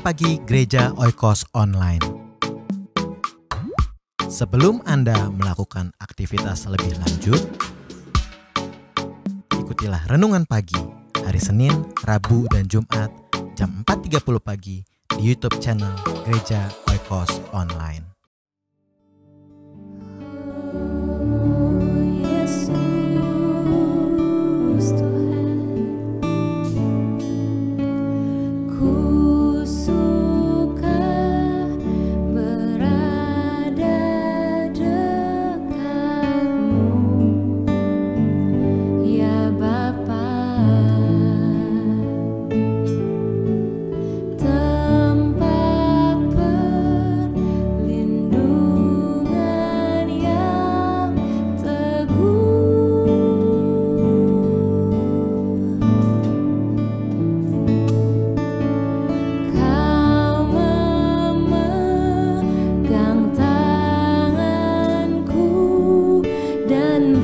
Pagi Gereja Oikos Online. Sebelum Anda melakukan aktivitas lebih lanjut, ikutilah Renungan Pagi hari Senin, Rabu, dan Jumat jam 4.30 pagi di YouTube channel Gereja Oikos Online. Dan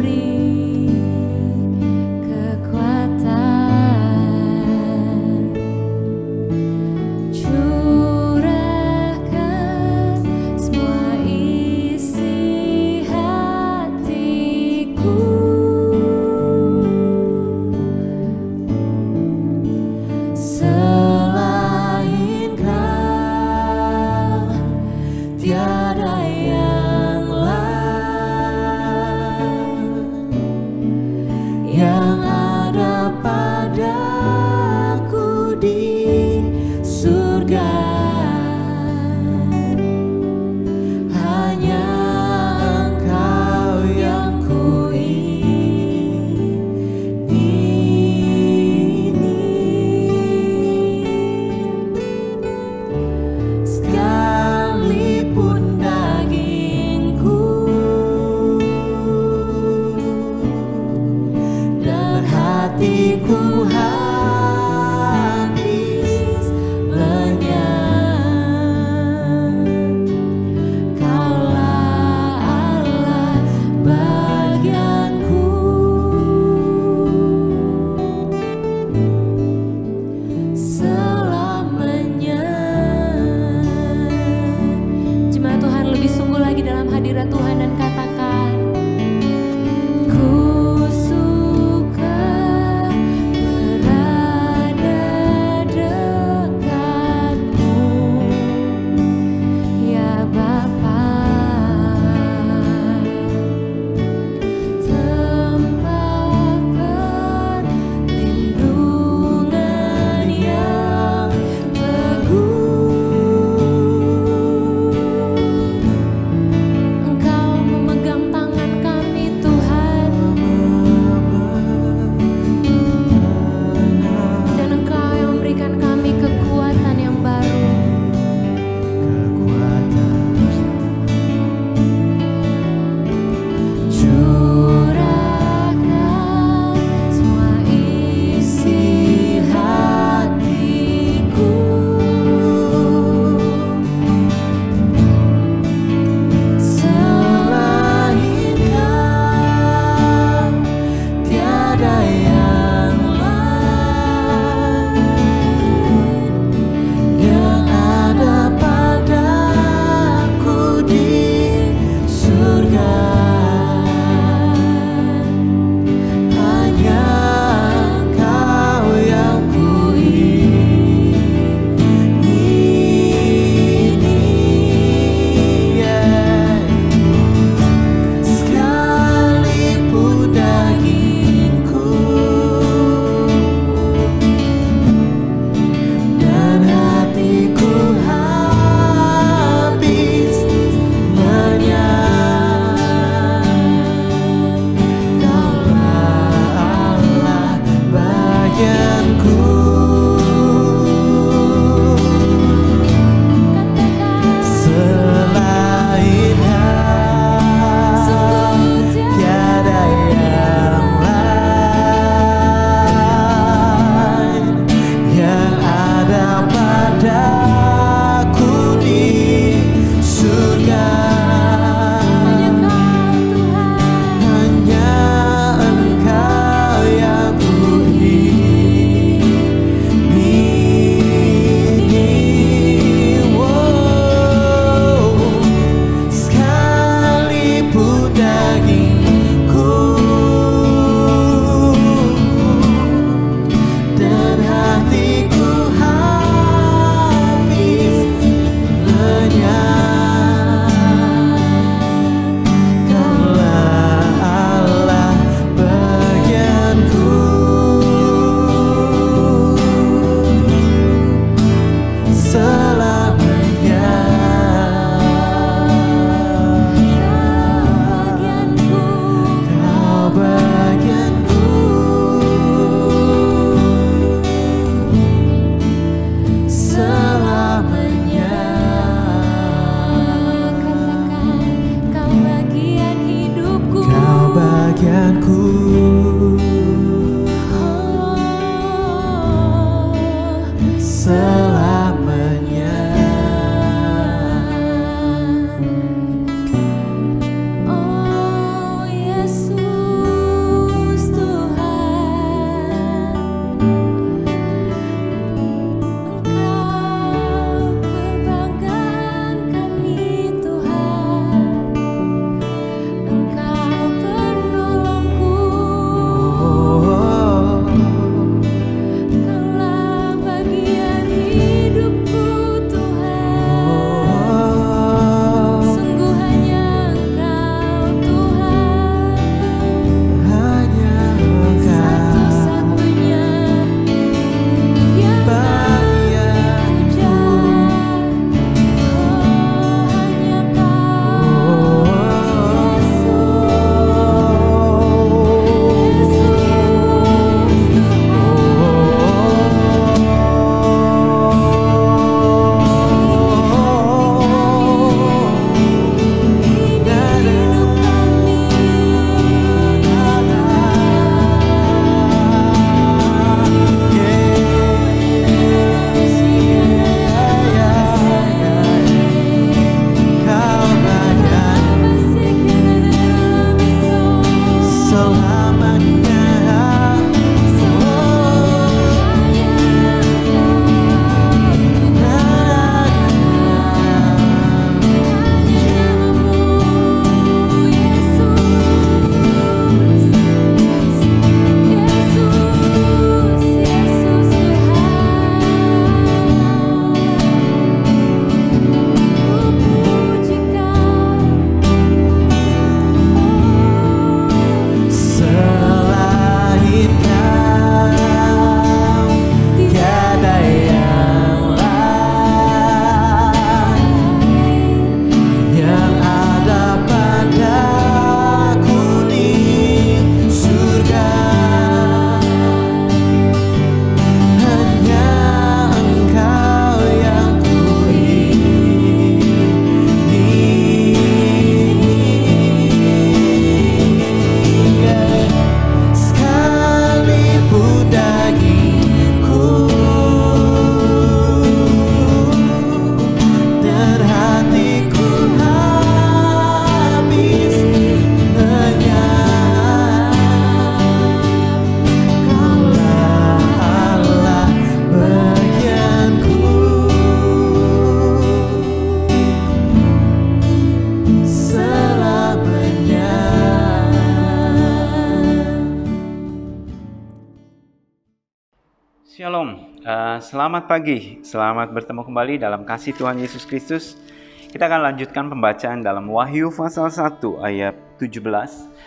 Shalom, selamat pagi, selamat bertemu kembali dalam kasih Tuhan Yesus Kristus. Kita akan lanjutkan pembacaan dalam Wahyu pasal 1 ayat 17,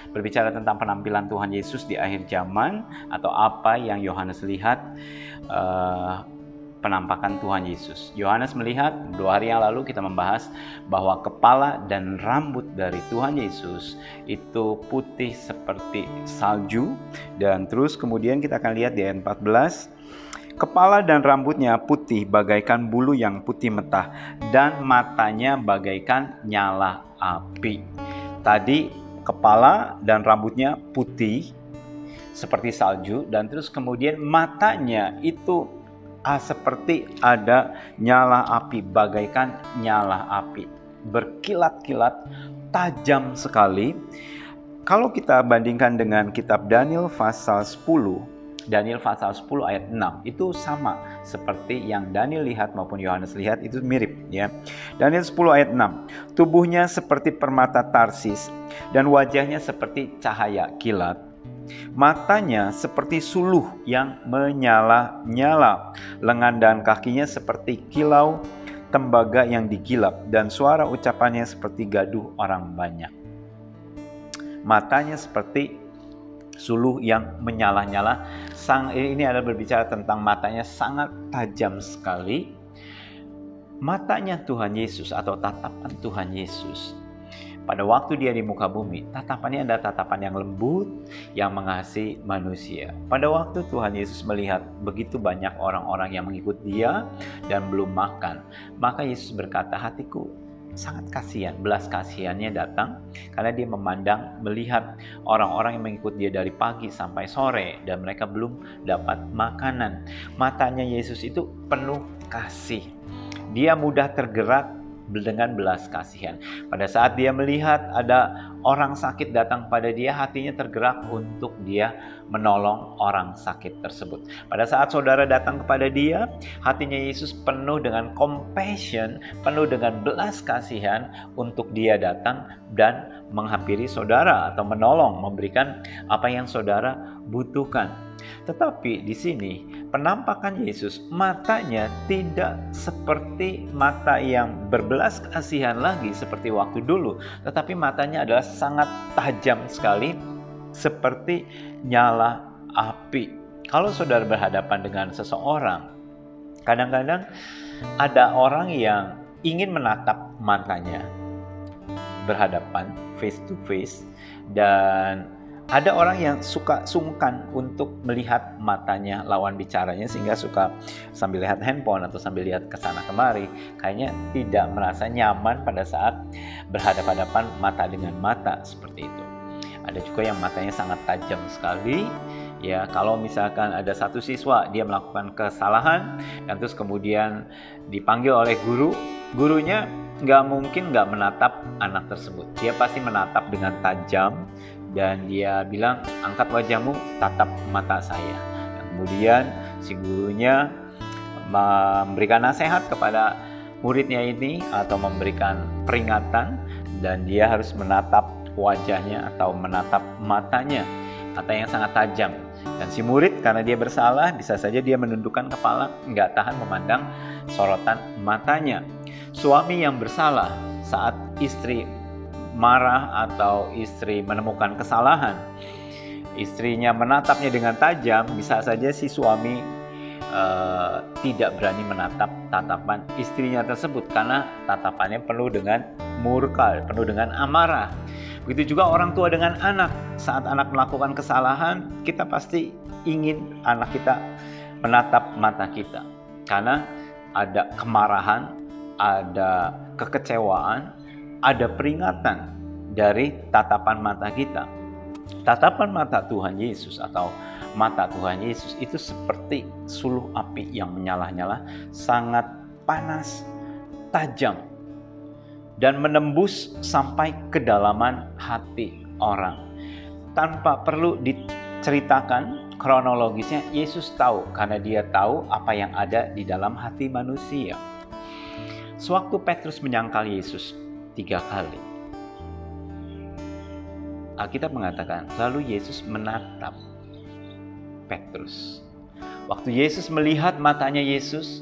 berbicara tentang penampilan Tuhan Yesus di akhir zaman, atau apa yang Yohanes lihat, penampakan Tuhan Yesus. Yohanes melihat, 2 hari yang lalu kita membahas bahwa kepala dan rambut dari Tuhan Yesus itu putih seperti salju, dan terus kemudian kita akan lihat di ayat 14, kepala dan rambutnya putih bagaikan bulu yang putih metah, dan matanya bagaikan nyala api. Tadi kepala dan rambutnya putih seperti salju, dan terus kemudian matanya itu seperti ada nyala api, bagaikan nyala api, berkilat-kilat, tajam sekali. Kalau kita bandingkan dengan kitab Daniel pasal 10, Daniel pasal 10 ayat 6 itu sama seperti yang Daniel lihat maupun Yohanes lihat, itu mirip ya. Daniel 10 ayat 6, tubuhnya seperti permata Tarsis dan wajahnya seperti cahaya kilat. Matanya seperti suluh yang menyala-nyala, lengan dan kakinya seperti kilau tembaga yang digilap, dan suara ucapannya seperti gaduh orang banyak. Matanya seperti suluh yang menyala-nyala. Ini adalah berbicara tentang matanya sangat tajam sekali. Matanya Tuhan Yesus atau tatapan Tuhan Yesus pada waktu dia di muka bumi, tatapannya adalah tatapan yang lembut, yang mengasihi manusia. Pada waktu Tuhan Yesus melihat begitu banyak orang-orang yang mengikut dia dan belum makan, maka Yesus berkata, hatiku sangat kasihan, belas kasihannya datang karena dia melihat orang-orang yang mengikut dia dari pagi sampai sore dan mereka belum dapat makanan. Matanya Yesus itu penuh kasih. Dia mudah tergerak dengan belas kasihan. Pada saat dia melihat ada orang sakit datang pada dia, hatinya tergerak untuk dia menolong orang sakit tersebut. Pada saat saudara datang kepada dia, hatinya Yesus penuh dengan compassion, penuh dengan belas kasihan untuk dia datang dan menghampiri saudara atau menolong, memberikan apa yang saudara butuhkan. Tetapi di sini penampakan Yesus, matanya tidak seperti mata yang berbelas kasihan lagi seperti waktu dulu, tetapi matanya adalah sangat tajam sekali seperti nyala api. Kalau saudara berhadapan dengan seseorang, kadang-kadang ada orang yang ingin menatap matanya berhadapan face to face, dan ada orang yang suka sungkan untuk melihat matanya lawan bicaranya, sehingga suka sambil lihat handphone atau sambil lihat kesana kemari. Kayaknya tidak merasa nyaman pada saat berhadapan-hadapan mata dengan mata seperti itu. Ada juga yang matanya sangat tajam sekali. Ya, kalau misalkan ada satu siswa dia melakukan kesalahan dan terus kemudian dipanggil oleh gurunya nggak mungkin nggak menatap anak tersebut. Dia pasti menatap dengan tajam dan dia bilang, angkat wajahmu, tatap mata saya. Dan kemudian si gurunya memberikan nasihat kepada muridnya ini atau memberikan peringatan, dan dia harus menatap wajahnya atau menatap matanya, mata yang sangat tajam. Dan si murid karena dia bersalah, bisa saja dia menundukkan kepala, nggak tahan memandang sorotan matanya. Suami yang bersalah saat istri marah atau istri menemukan kesalahan, istrinya menatapnya dengan tajam, bisa saja si suami tidak berani menatap tatapan istrinya tersebut karena tatapannya penuh dengan murka, penuh dengan amarah. Begitu juga orang tua dengan anak. Saat anak melakukan kesalahan, kita pasti ingin anak kita menatap mata kita karena ada kemarahan, ada kekecewaan, ada peringatan dari tatapan mata kita. Tatapan mata Tuhan Yesus atau mata Tuhan Yesus itu seperti suluh api yang menyala-nyala, sangat panas, tajam, dan menembus sampai kedalaman hati orang. Tanpa perlu diceritakan kronologisnya, Yesus tahu karena dia tahu apa yang ada di dalam hati manusia. Sewaktu Petrus menyangkal Yesus 3 kali, Alkitab mengatakan, lalu Yesus menatap Petrus. Waktu Yesus melihat matanya Yesus,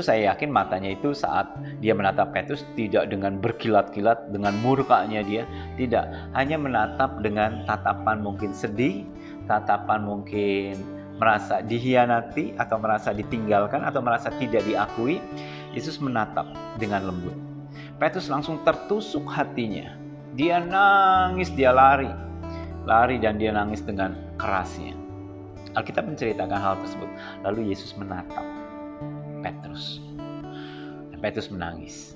saya yakin matanya itu saat dia menatap Petrus tidak dengan berkilat-kilat, dengan murkanya dia, tidak. Hanya menatap dengan tatapan mungkin sedih, tatapan mungkin merasa dihianati atau merasa ditinggalkan atau merasa tidak diakui. Yesus menatap dengan lembut. Petrus langsung tertusuk hatinya. Dia nangis, dia lari dan dia nangis dengan kerasnya. Alkitab menceritakan hal tersebut. Lalu Yesus menatap Petrus. Petrus menangis.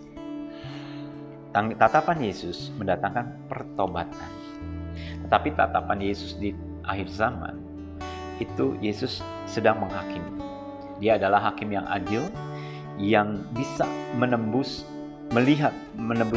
Tatapan Yesus mendatangkan pertobatan. Tetapi tatapan Yesus di akhir zaman, itu Yesus sedang menghakimi. Dia adalah hakim yang adil, yang bisa menembus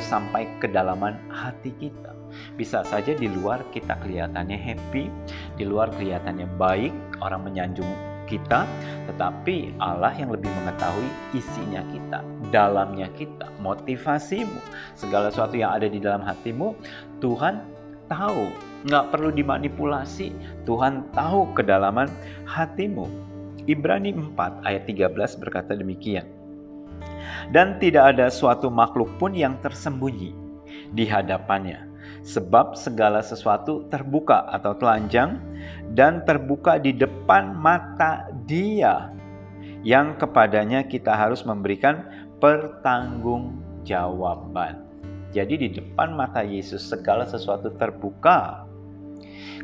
sampai kedalaman hati kita. Bisa saja di luar kita kelihatannya happy, di luar kelihatannya baik, orang menyanjung kita, tetapi Allah yang lebih mengetahui isinya kita, dalamnya kita, motivasimu, segala sesuatu yang ada di dalam hatimu, Tuhan tahu, nggak perlu dimanipulasi. Tuhan tahu kedalaman hatimu. Ibrani 4 ayat 13 berkata demikian. Dan tidak ada suatu makhluk pun yang tersembunyi di hadapannya, sebab segala sesuatu terbuka atau telanjang dan terbuka di depan mata Dia, yang kepadanya kita harus memberikan pertanggungjawaban. Jadi di depan mata Yesus segala sesuatu terbuka.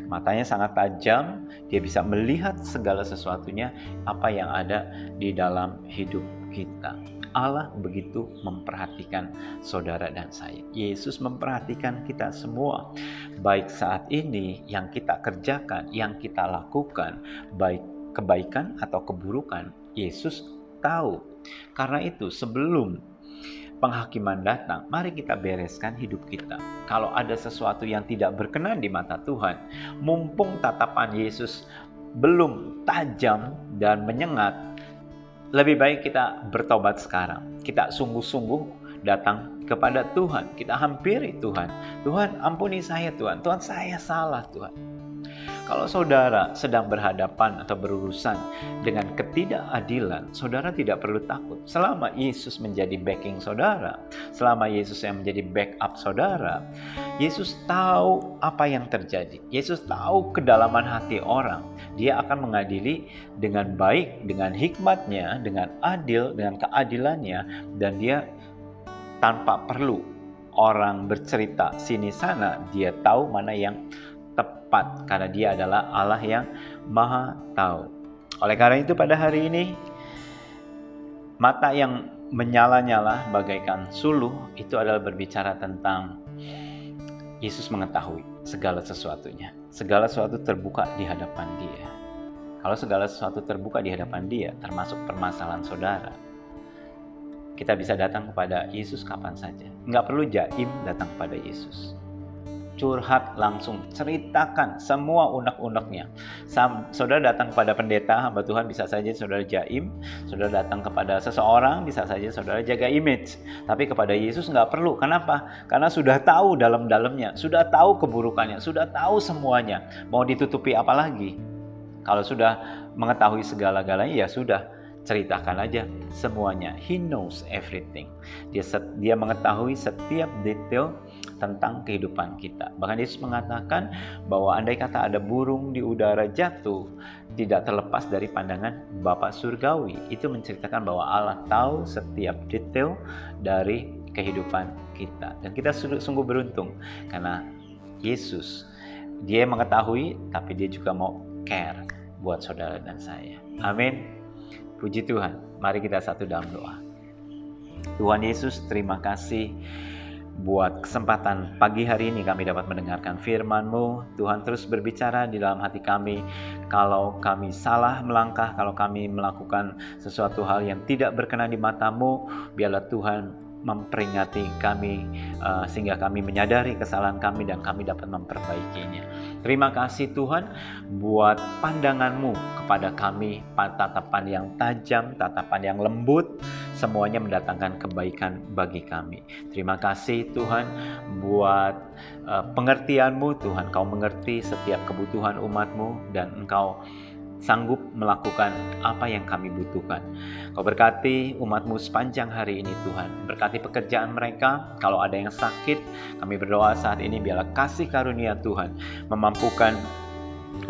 Matanya sangat tajam, dia bisa melihat segala sesuatunya, apa yang ada di dalam hidup kita. Allah begitu memperhatikan saudara dan saya. Yesus memperhatikan kita semua. Baik saat ini yang kita kerjakan, yang kita lakukan, baik kebaikan atau keburukan, Yesus tahu. Karena itu sebelum penghakiman datang, mari kita bereskan hidup kita. Kalau ada sesuatu yang tidak berkenan di mata Tuhan, mumpung tatapan Yesus belum tajam dan menyengat, lebih baik kita bertobat sekarang. Kita sungguh-sungguh datang kepada Tuhan. Kita hampiri Tuhan. Tuhan, ampuni saya Tuhan. Tuhan, saya salah Tuhan. Kalau saudara sedang berhadapan atau berurusan dengan ketidakadilan, saudara tidak perlu takut. Selama Yesus menjadi backing saudara, selama Yesus yang menjadi backup saudara, Yesus tahu apa yang terjadi. Yesus tahu kedalaman hati orang. Dia akan mengadili dengan baik, dengan hikmatnya, dengan adil, dengan keadilannya, dan dia tanpa perlu orang bercerita sini sana, dia tahu mana yang tepat karena dia adalah Allah yang Maha Tahu. Oleh karena itu pada hari ini, mata yang menyala-nyala bagaikan suluh itu adalah berbicara tentang Yesus mengetahui segala sesuatunya. Segala sesuatu terbuka di hadapan Dia. Kalau segala sesuatu terbuka di hadapan Dia, termasuk permasalahan saudara, kita bisa datang kepada Yesus kapan saja. Nggak perlu jaim datang kepada Yesus. curhat langsung, ceritakan semua unek-uneknya. Saudara datang kepada pendeta, hamba Tuhan, bisa saja saudara jaim. Saudara datang kepada seseorang, bisa saja saudara jaga image. Tapi kepada Yesus nggak perlu. Kenapa? Karena sudah tahu dalam-dalamnya, sudah tahu keburukannya, sudah tahu semuanya. Mau ditutupi apa lagi? Kalau sudah mengetahui segala-galanya, ya sudah, ceritakan aja semuanya. He knows everything. Dia mengetahui setiap detail tentang kehidupan kita. Bahkan Yesus mengatakan bahwa andai kata ada burung di udara jatuh, tidak terlepas dari pandangan Bapa Surgawi. Itu menceritakan bahwa Allah tahu setiap detail dari kehidupan kita. Dan kita sungguh beruntung karena Yesus, dia mengetahui, tapi dia juga mau care buat saudara dan saya. Amin. Puji Tuhan. Mari kita satu dalam doa. Tuhan Yesus, terima kasih buat kesempatan pagi hari ini kami dapat mendengarkan firman-Mu. Tuhan, terus berbicara di dalam hati kami. Kalau kami salah melangkah, kalau kami melakukan sesuatu hal yang tidak berkenan di mata-Mu, biarlah Tuhan memperingati kami sehingga kami menyadari kesalahan kami dan kami dapat memperbaikinya. Terima kasih Tuhan buat pandangan-Mu kepada kami, tatapan yang tajam, tatapan yang lembut, semuanya mendatangkan kebaikan bagi kami. Terima kasih Tuhan buat pengertian-Mu. Tuhan, Kau mengerti setiap kebutuhan umat-Mu dan Engkau sanggup melakukan apa yang kami butuhkan. Kau berkati umat-Mu sepanjang hari ini Tuhan. Berkati pekerjaan mereka. Kalau ada yang sakit, kami berdoa saat ini biarlah kasih karunia Tuhan memampukan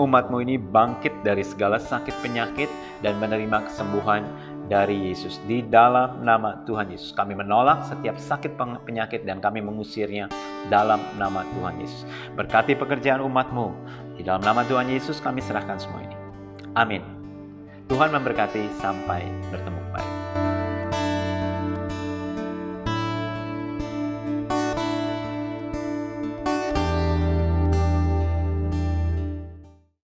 umat-Mu ini bangkit dari segala sakit penyakit dan menerima kesembuhan dari Yesus. Di dalam nama Tuhan Yesus kami menolak setiap sakit penyakit dan kami mengusirnya dalam nama Tuhan Yesus. Berkati pekerjaan umat-Mu. Di dalam nama Tuhan Yesus kami serahkan semua ini. Amin. Tuhan memberkati, sampai bertemu.